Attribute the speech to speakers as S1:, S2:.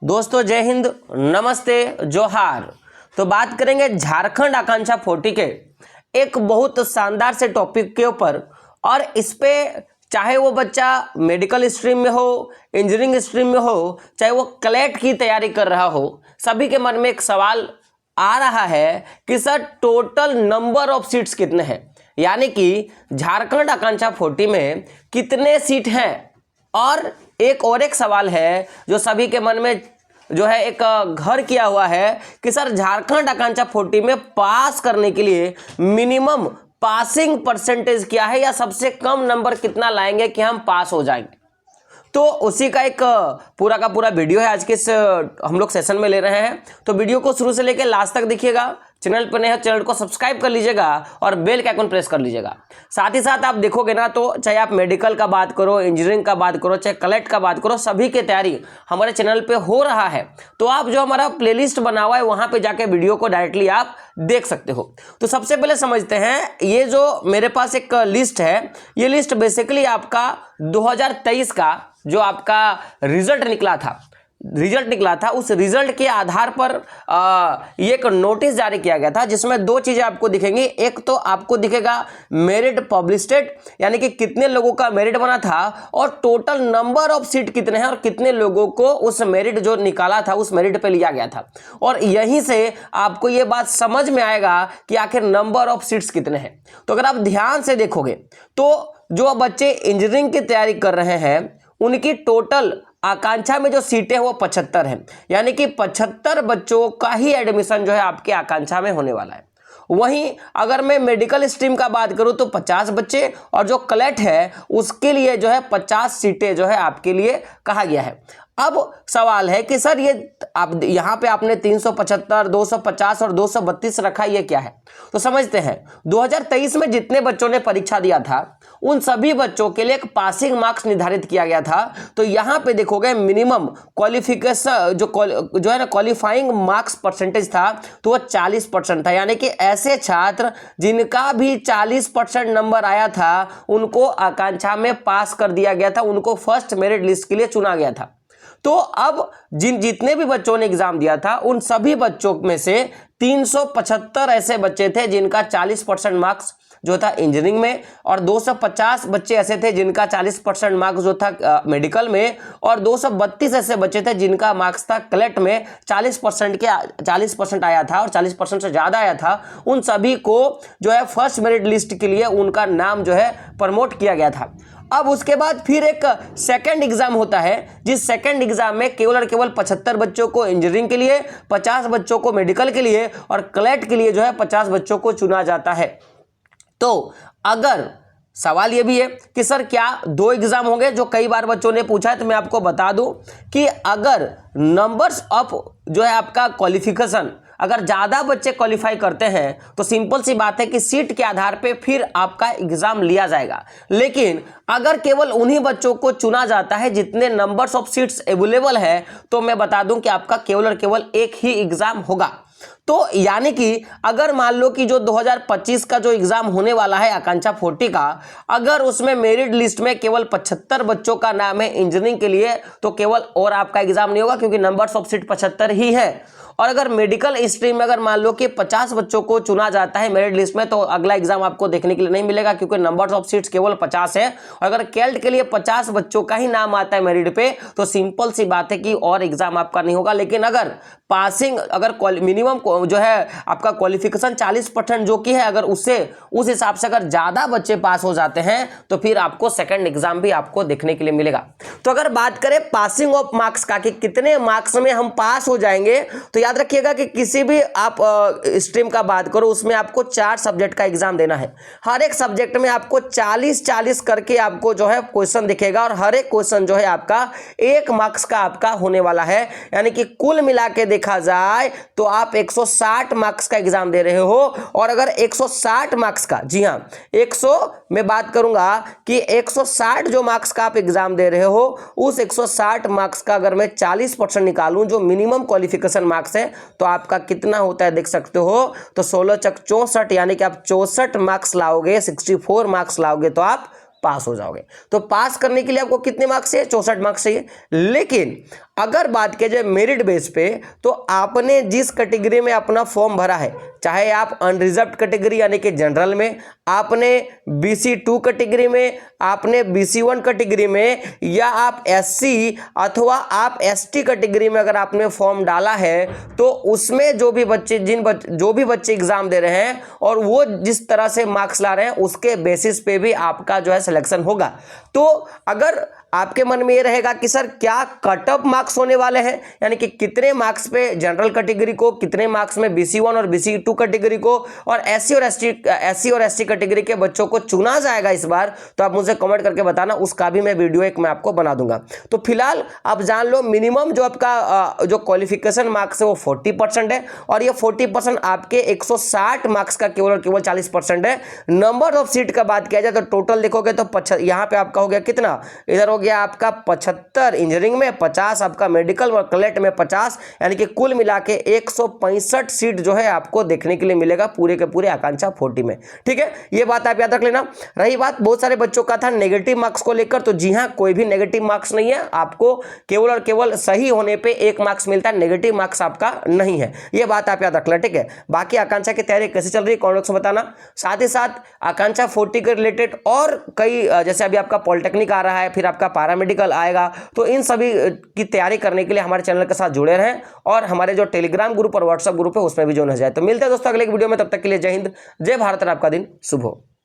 S1: दोस्तों जय हिंद, नमस्ते, जोहार। तो बात करेंगे झारखंड आकांक्षा 40 के एक बहुत शानदार से टॉपिक के ऊपर। और इस पे चाहे वो बच्चा मेडिकल स्ट्रीम में हो, इंजीनियरिंग स्ट्रीम में हो, चाहे वो क्लेट की तैयारी कर रहा हो, सभी के मन में एक सवाल आ रहा है कि sir total number of seats कितने हैं, यानी कि झारखंड आकांक्षा 40 में कितने सीट हैं। और एक सवाल है जो सभी के मन में जो है एक घर किया हुआ है कि सर झारखंड आकांक्षा 40 में पास करने के लिए मिनिमम पासिंग परसेंटेज क्या है, या सबसे कम नंबर कितना लाएंगे कि हम पास हो जाएंगे। तो उसी का एक पूरा का पूरा वीडियो है आज के इस हम लोग सेशन में ले रहे हैं। तो वीडियो को शुरू से लेकर लास्ट तक देखिएगा। चैनल पर नए हो चैनल को सब्सक्राइब कर लीजिएगा और बेल का आइकन प्रेस कर लीजिएगा। साथ ही साथ आप देखोगे ना, तो चाहे आप मेडिकल का बात करो, इंजीनियरिंग का बात करो, चाहे कलेक्ट का बात करो, सभी की तैयारी हमारे चैनल पे हो रहा है। तो आप जो हमारा प्लेलिस्ट बना हुआ है वहां पे जाके वीडियो को डायरेक्टली आप देख सकते हो। तो सबसे पहले समझते हैं, ये जो मेरे पास एक लिस्ट है, ये लिस्ट बेसिकली आपका 2023 का जो आपका रिजल्ट निकला था, उस रिजल्ट के आधार पर ये एक नोटिस जारी किया गया था, जिसमें दो चीजें आपको दिखेंगी। एक तो आपको दिखेगा मेरिट पब्लिश्ड, यानी कि कितने लोगों का मेरिट बना था और टोटल नंबर ऑफ सीट कितने हैं और कितने लोगों को उस मेरिट जो निकाला था उस मेरिट पे लिया गया था। और यहीं से आपको ये बात समझ में आएगा कि आखिर नंबर ऑफ सीट्स कितने हैं। तो अगर आप ध्यान से देखोगे तो जो बच्चे इंजीनियरिंग की तैयारी कर रहे हैं उनकी टोटल आकांक्षा में जो सीटें वो 75 हैं, यानी कि 75 बच्चों का ही एडमिशन जो है आपके आकांक्षा में होने वाला है। वहीं अगर मैं मेडिकल स्ट्रीम का बात करूं तो 50 बच्चे, और जो कलेक्ट है उसके लिए जो है 50 सीटें जो है आपके लिए कहा गया है। अब सवाल है कि सर ये आप यहाँ पे आपने 375, 250 और 232 रखा, ये क्या है। तो समझते हैं, 2023 में जितने बच्चों ने परीक्षा दिया था उन सभी बच्चों के लिए एक पासिंग मार्क्स निर्धारित किया गया था। तो यहाँ पे देखोगे मिनिमम क्वालिफिकेशन जो है ना क्वालिफाइंग मार्क्स परसेंटेज था, तो वो 40% था। यानी कि ऐसे छात्र जिनका भी 40% नंबर आया था उनको आकांक्षा में पास कर दिया गया था, उनको फर्स्ट मेरिट लिस्ट के लिए चुना गया था। तो अब जितने भी बच्चों ने एग्जाम दिया था उन सभी बच्चों में से 375 ऐसे बच्चे थे जिनका 40% मार्क्स जो था इंजीनियरिंग में, और 250 बच्चे ऐसे थे जिनका 40% मार्क्स जो था मेडिकल में, और 232 ऐसे बच्चे थे जिनका मार्क्स था कलेक्ट में 40% आया था और 40% से ज्यादा आया था। उन सभी को जो है फर्स्ट मेरिट लिस्ट के लिए उनका नाम जो है प्रमोट किया गया था। अब उसके बाद फिर एक सेकंड एग्जाम होता है, जिस सेकंड एग्जाम में केवल और केवल 75 बच्चों को इंजीनियरिंग के लिए, 50 बच्चों को मेडिकल के लिए और क्लेट के लिए जो है 50 बच्चों को चुना जाता है। तो अगर सवाल यह भी है कि सर क्या दो एग्जाम होंगे, जो कई बार बच्चों ने पूछा है, तो मैं आपको बता दूं कि अगर नंबर्स ऑफ जो है आपका क्वालिफिकेशन, अगर ज्यादा बच्चे क्वालिफाई करते हैं तो सिंपल सी बात है कि सीट के आधार पे फिर आपका एग्जाम लिया जाएगा। लेकिन अगर केवल उन्हीं बच्चों को चुना जाता है जितने नंबर्स ऑफ सीट्स अवेलेबल है, तो मैं बता दूं कि आपका केवल और केवल एक ही एग्जाम होगा। तो यानी कि अगर मान लो कि जो 2025 का जो एग्जाम होने वाला है आकांक्षा 40 का, अगर उसमें मेरिट लिस्ट में केवल 75 बच्चों का नाम है इंजीनियरिंग के लिए, तो केवल और आपका एग्जाम नहीं होगा, क्योंकि नंबर्स ऑफ सीट 75 ही है। और अगर मेडिकल स्ट्रीम में अगर मान लो कि 50 बच्चों को चुना जाता है मेरिट लिस्ट में, तो अगला एग्जाम आपको देखने के लिए नहीं मिलेगा, क्योंकि नंबर्स ऑफ सीट्स केवल 50 है। और अगर कैल्ट के लिए 50 बच्चों का ही नाम आता है मेरिट पे, तो सिंपल सी बात है कि और एग्जाम आपका नहीं होगा। लेकिन अगर पासिंग, अगर मिनिमम जो है आपका क्वालिफिकेशन 40% जो कि है, अगर उससे उस हिसाब से अगर ज्यादा बच्चे पास हो जाते हैं तो फिर आपको सेकंड एग्जाम भी आपको देखने के लिए मिलेगा। तो अगर बात करें पासिंग ऑफ मार्क्स का कि कितने मार्क्स में हम पास हो जाएंगे, तो याद रखिएगा कि किसी भी आप स्ट्रीम का बात करो उसमें आपको 4 सब्जेक्ट का एग्जाम देना है। हर एक सब्जेक्ट में आपको 40-40 करके आपको जो है क्वेश्चन दिखेगा, और हर एक क्वेश्चन जो है आपका 1 मार्क्स का आपका होने वाला है। यानी कि कुल मिला के देखा जाए तो आप 160 मार्क्स का एग्जाम दे रहे हो। और अगर 160 मार्क्स का, जी हां 100 मैं बात करूंगा कि 160 जो मार्क्स का आप एग्जाम दे रहे हो, उस 160 मार्क्स का अगर मैं 40% निकालूं जो मिनिमम क्वालिफिकेशन मार्क्स है, तो आपका कितना होता है देख सकते हो। तो 16 चक 64, यानी कि आप 64 मार्क्स लाओगे, 64 मार्क्स लाओगे तो आप पास हो जाओगे। तो पास करने के लिए आपको कितने मार्क्स चाहिए? 64 मार्क्स चाहिए। लेकिन अगर बात किया जाए मेरिट बेस पे, तो आपने जिस कैटेगरी में अपना फॉर्म भरा है, चाहे आप अनरिजर्व कैटेगरी यानी कि जनरल में, आपने BC2 कैटेगरी में, आपने BC1 कैटेगरी में, या आप SC अथवा आप ST कैटेगरी में अगर आपने फॉर्म डाला है, तो उसमें जो भी बच्चे एग्जाम दे रहे हैं और वो जिस तरह से मार्क्स ला रहे हैं उसके बेसिस पे भी आपका जो है सिलेक्शन होगा। तो अगर आपके मन में ये रहेगा कि सर क्या कट ऑफ मार्क्स होने वाले हैं, यानी कि कितने मार्क्स पे जनरल कैटेगरी को, कितने मार्क्स में BC1 और BC2 कैटेगरी को, और SC और ST कैटेगरी के बच्चों को चुना जाएगा इस बार, तो आप मुझे कमेंट करके बताना, उसका भी मैं वीडियो एक मैं आपको बना दूंगा। तो फिलहाल आप जान लो मिनिमम जो आपका जो क्वालिफिकेशन मार्क्स है वो 40% है, और ये 40% आपके 160 मार्क्स का केवल 40% है। नंबर ऑफ सीट का बात किया जाए तो टोटल देखोगे तो यहाँ पे आपका हो गया कितना, इधर हो गया आपका 75 इंजीनियरिंग में, 50 आपका मेडिकल और कलेक्ट में 50, यानी कि कुल मिला के 165 सीट जो है आपको देखने के लिए मिलेगा पूरे के पूरे आकांक्षा 40 में। ठीक है, ये बात आप याद रख लेना। रही बात बहुत सारे बच्चों का था नेगेटिव मार्क्स को लेकर, तो जी हां, कोई भी नेगेटिव मार्क्स नहीं है, आपको केवल और केवल सही होने पे 1 मार्क्स मिलता है, नेगेटिव मार्क्स आपका नहीं है, ये बात आप याद रख लें। ठीक है, बाकी आकांक्षा की तैयारी कैसी चल रही है कमेंट बॉक्स में बताना। साथ ही साथ आकांक्षा 40 के रिलेटेड और कई जैसे अभी आपका पॉलिटेक्निक आ रहा है, फिर आपका पैरामेडिकल आएगा, तो इन सभी की तैयारी करने के लिए हमारे चैनल के साथ जुड़े रहें, और हमारे जो टेलीग्राम ग्रुप और व्हाट्सएप ग्रुप है उसमें भी जुड़ जाए। तो मिलते हैं दोस्तों अगले वीडियो में, तब तक के लिए जय हिंद, जय भारत और आपका दिन शुभ हो।